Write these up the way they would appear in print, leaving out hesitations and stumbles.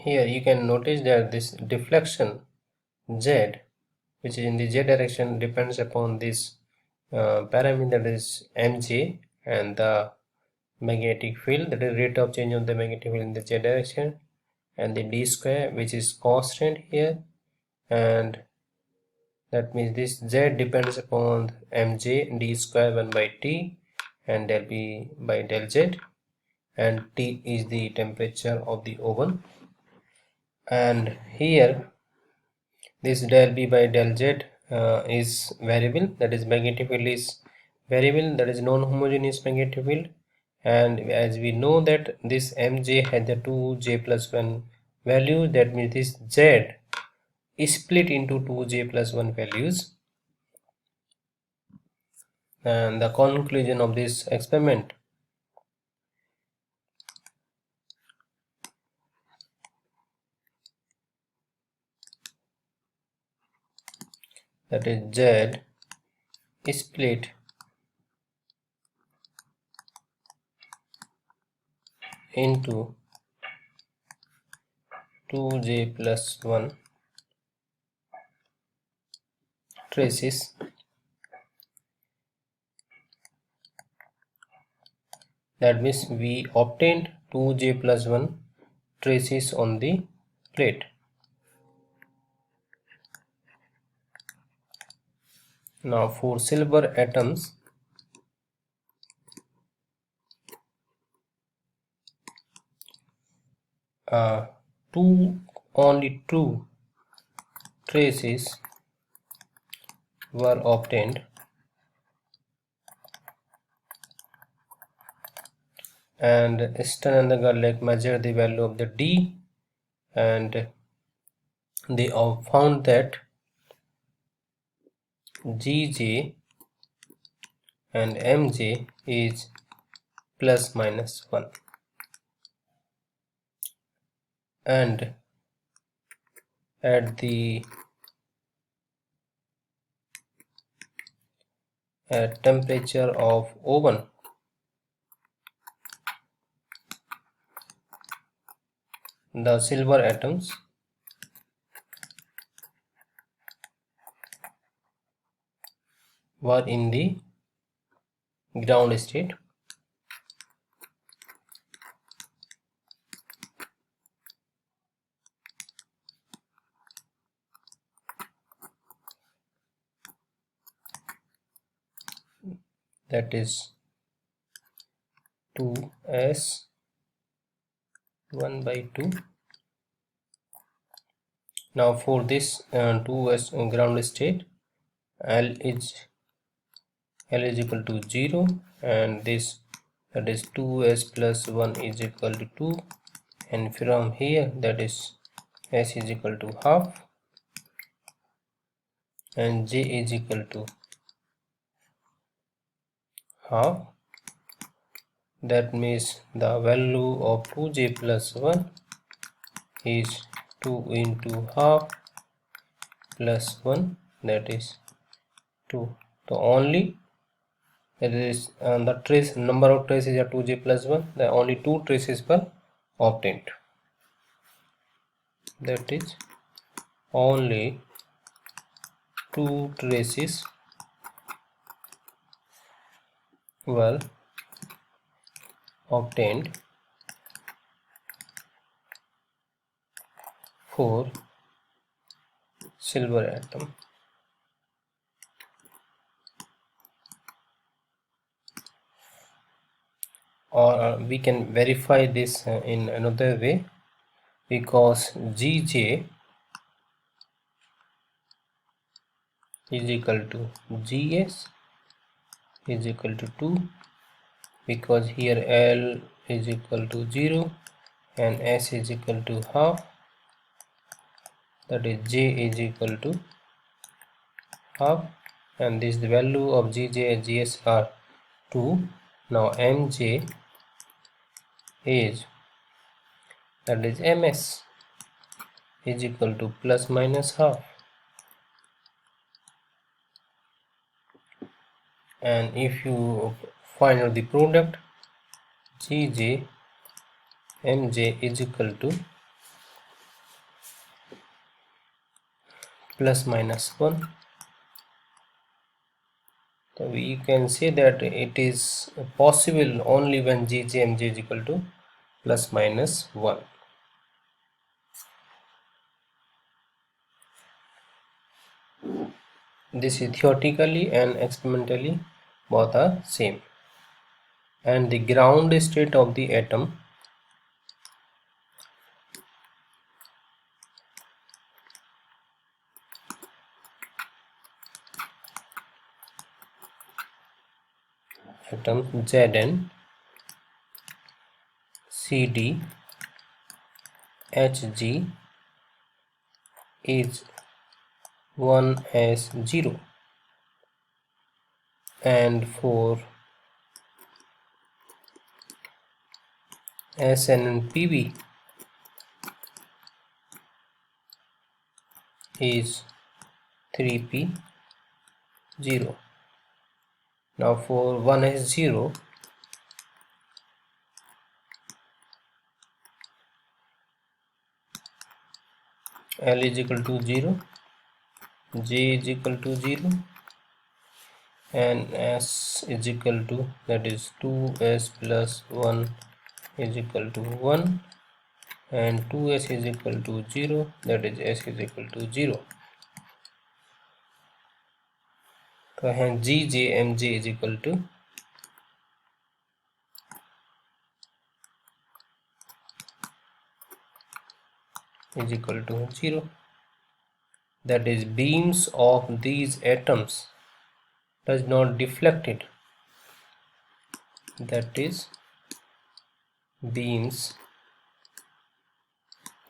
here you can notice that this deflection z, which is in the z direction, depends upon this parameter, that is mj, and the magnetic field, that is rate of change of the magnetic field in the z direction, and the d square, which is constant here, and that means this z depends upon mj d square 1 by t and del b by del z, and T is the temperature of the oven. And here this del B by del Z is variable, that is magnetic field is variable, that is non-homogeneous magnetic field. And as we know that this Mj has the 2j plus 1 value, that means this Z is split into 2j plus 1 values. And the conclusion of this experiment, that is Z is split into 2j plus 1 traces, that means we obtained 2j plus 1 traces on the plate. Now for silver atoms, only two traces were obtained, and Stern-Gerlack measured the value of the D, and they found that Gj and Mj is plus minus 1, and at the temperature of oven, the silver atoms were in the ground state, that is 2s 1 by 2. Now for this 2s ground state, L is equal to 0, and this, that is 2s plus 1 is equal to 2, and from here that is s is equal to half, and j is equal to half. That means the value of 2j plus 1 is 2 into half plus 1, that is 2. So only, that is the trace number of traces are 2j plus 1, the only 2 traces were obtained, that is only 2 traces were obtained for silver atom. Or we can verify this in another way, because Gj is equal to Gs is equal to 2, because here L is equal to 0 and S is equal to half, that is J is equal to half, and this the value of Gj and Gs are 2. Now Mj is, that is Ms, is equal to plus minus half, and if you find out the product, Gj Mj is equal to plus minus 1. So we can say that it is possible only when GJMJ is equal to plus minus 1. This is theoretically and experimentally both are same. And the ground state of the atom Zn, Cd, Hg is 1s0, and for Sn and Pb is 3p0. Now for 1s0, L is equal to 0, J is equal to 0, and S is equal to, that is 2s plus 1 is equal to 1, and 2s is equal to 0, that is s is equal to 0. So hence GJMJ is equal to is equal to 0. That is, beams of these atoms does not deflected. That is, beams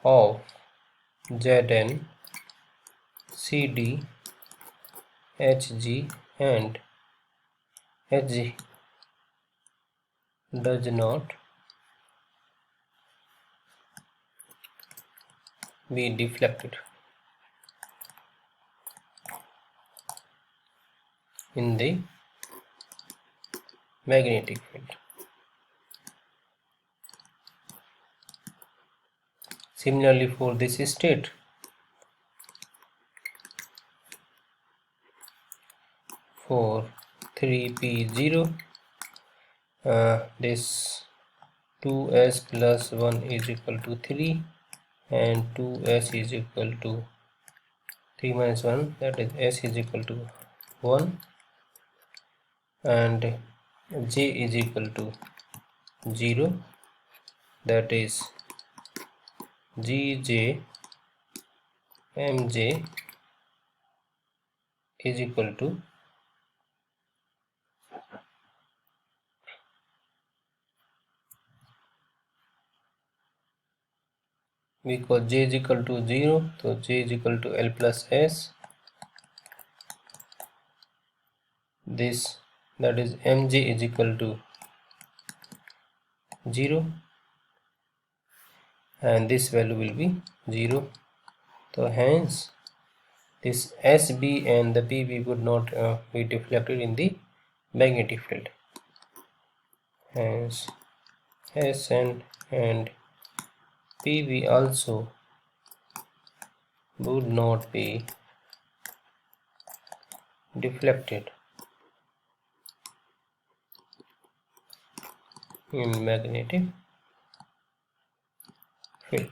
of Zn, Cd, Hg and Hg does not be deflected in the magnetic field. Similarly, for this state, for 3p0, this 2s plus 1 is equal to 3, and 2s is equal to 3 minus 1, that is s is equal to 1, and j is equal to 0, that is Gj Mj is equal to because j is equal to 0, so j is equal to L plus S. This, that is Mj is equal to 0, and this value will be 0. So hence this SB and the PB would not be deflected in the magnetic field. Hence Sn and PB also would not be deflected in magnetic field.